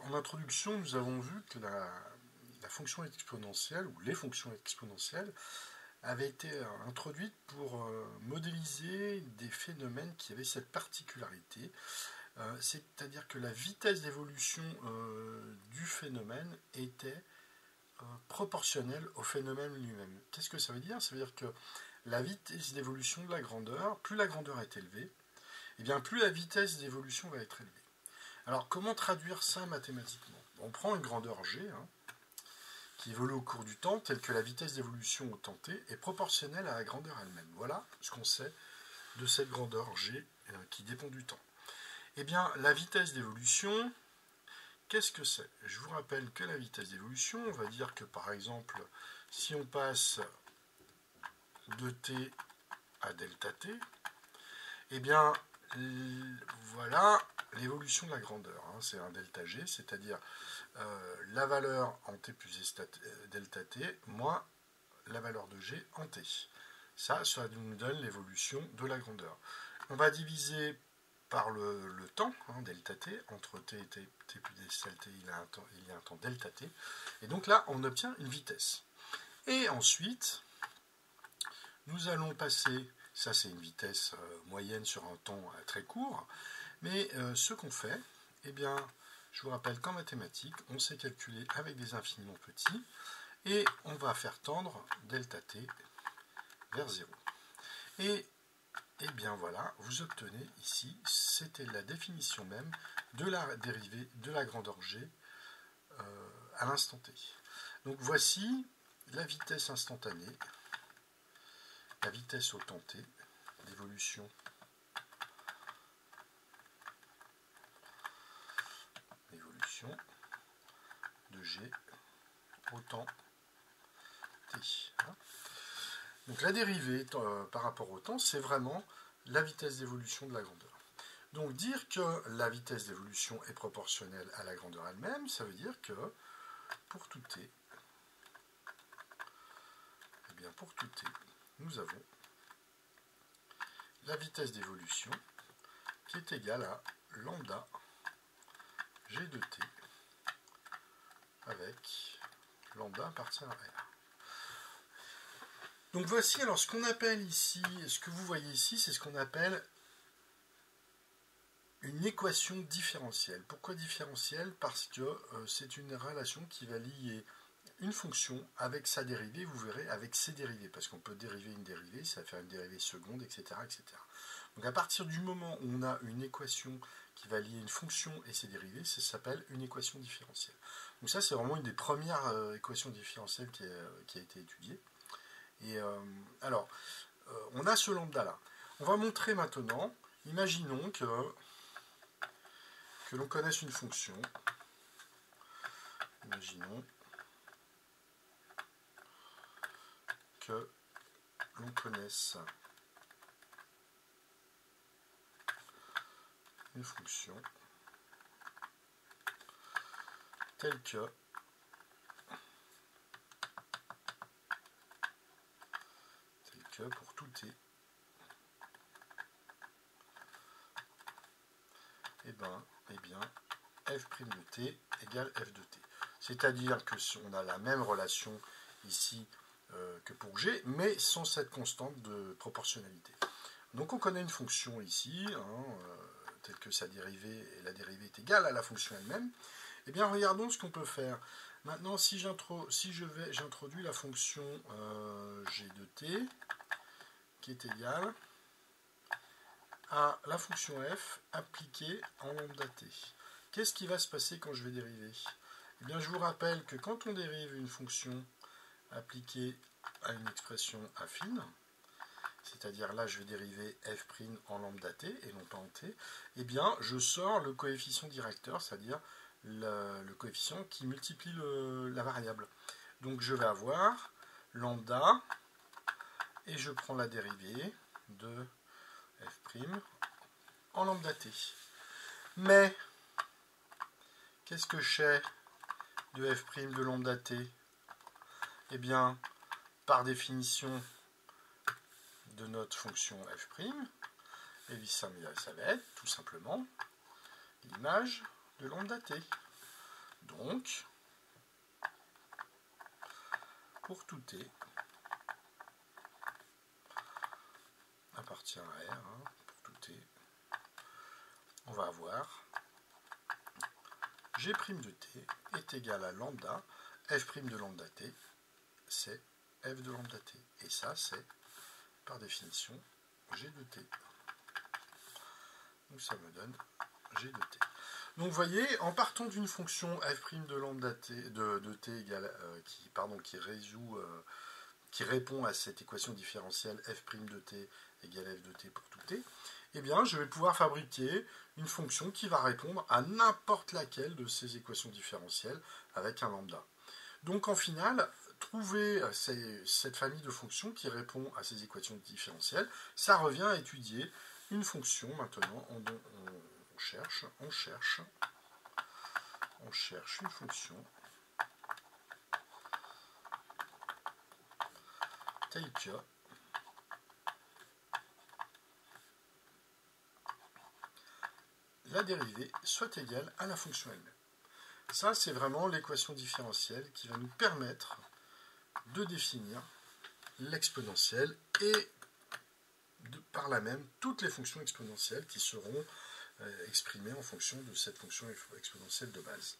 En introduction, nous avons vu que la fonction exponentielle, ou les fonctions exponentielles, avaient été introduites pour modéliser des phénomènes qui avaient cette particularité, c'est-à-dire que la vitesse d'évolution du phénomène était proportionnelle au phénomène lui-même. Qu'est-ce que ça veut dire? Ça veut dire que la vitesse d'évolution de la grandeur, plus la grandeur est élevée, et bien plus la vitesse d'évolution va être élevée. Alors comment traduire ça mathématiquement? On prend une grandeur g, qui évolue au cours du temps, telle que la vitesse d'évolution au temps t est proportionnelle à la grandeur elle-même. Voilà ce qu'on sait de cette grandeur g qui dépend du temps. Eh bien, la vitesse d'évolution, qu'est-ce que c'est? Je vous rappelle que la vitesse d'évolution, on va dire que par exemple, si on passe de t à delta t, eh bien, voilà l'évolution de la grandeur. C'est un delta g, c'est-à-dire la valeur en t plus delta t moins la valeur de g en t. Ça nous donne l'évolution de la grandeur. On va diviser par le temps, delta t, entre t et t plus delta t, il y a un temps delta t. Et donc là, on obtient une vitesse. Et ensuite, nous allons passer, ça c'est une vitesse moyenne sur un temps très court, mais ce qu'on fait, eh bien, je vous rappelle qu'en mathématiques, on sait calculer avec des infiniment petits, et on va faire tendre delta t vers 0. Et bien voilà, vous obtenez ici, c'était la définition même de la dérivée de la grandeur g à l'instant t. Donc voici la vitesse instantanée, la vitesse au temps t, d'évolution de g au temps t. Donc la dérivée par rapport au temps, c'est vraiment la vitesse d'évolution de la grandeur. Donc dire que la vitesse d'évolution est proportionnelle à la grandeur elle-même, ça veut dire que pour tout t, eh bien pour tout t, nous avons la vitesse d'évolution qui est égale à lambda g de t avec lambda appartient à R. Donc voici alors ce qu'on appelle ici, ce que vous voyez ici, c'est ce qu'on appelle une équation différentielle. Pourquoi différentielle? Parce que c'est une relation qui va lier une fonction avec sa dérivée, vous verrez, avec ses dérivées, parce qu'on peut dériver une dérivée, ça va faire une dérivée seconde, etc., etc. Donc à partir du moment où on a une équation qui va lier une fonction et ses dérivées, ça s'appelle une équation différentielle. Donc ça, c'est vraiment une des premières équations différentielles qui a été étudiée. Et alors, on a ce lambda-là. On va montrer maintenant, imaginons que l'on connaisse une fonction. Imaginons que l'on connaisse une fonction telle que pour tout t, eh bien, f' de t égale f de t. C'est-à-dire que on a la même relation ici que pour g, mais sans cette constante de proportionnalité. Donc on connaît une fonction ici, telle que sa dérivée, et la dérivée est égale à la fonction elle-même. Eh bien, regardons ce qu'on peut faire. Maintenant, si j'introduis la fonction g de t, qui est égale à la fonction f appliquée en lambda t. Qu'est-ce qui va se passer quand je vais dériver? Eh bien, je vous rappelle que quand on dérive une fonction appliquée à une expression affine, c'est-à-dire là je vais dériver f' en lambda t et non pas en t, eh bien je sors le coefficient directeur, c'est-à-dire le coefficient qui multiplie la variable. Donc je vais avoir lambda et je prends la dérivée de f' en lambda t. Mais qu'est-ce que je sais de f' de lambda t? Eh bien, par définition de notre fonction f', et ça va être tout simplement l'image de lambda t. Donc, pour tout t appartient à R, hein, pour tout t, on va avoir G' de t est égal à lambda, f' de lambda t, c'est f de lambda t. Et ça, c'est, par définition, G de t. Donc ça me donne G de t. Donc vous voyez, en partant d'une fonction f' de lambda t, de t égale, qui répond à cette équation différentielle f' de t égale f de t pour tout t, eh bien je vais pouvoir fabriquer une fonction qui va répondre à n'importe laquelle de ces équations différentielles avec un lambda. Donc en final, trouver cette famille de fonctions qui répond à ces équations différentielles, ça revient à étudier une fonction maintenant. On cherche une fonction telle que la dérivée soit égale à la fonction elle-même. Ça, c'est vraiment l'équation différentielle qui va nous permettre de définir l'exponentielle et par là même toutes les fonctions exponentielles qui seront exprimées en fonction de cette fonction exponentielle de base.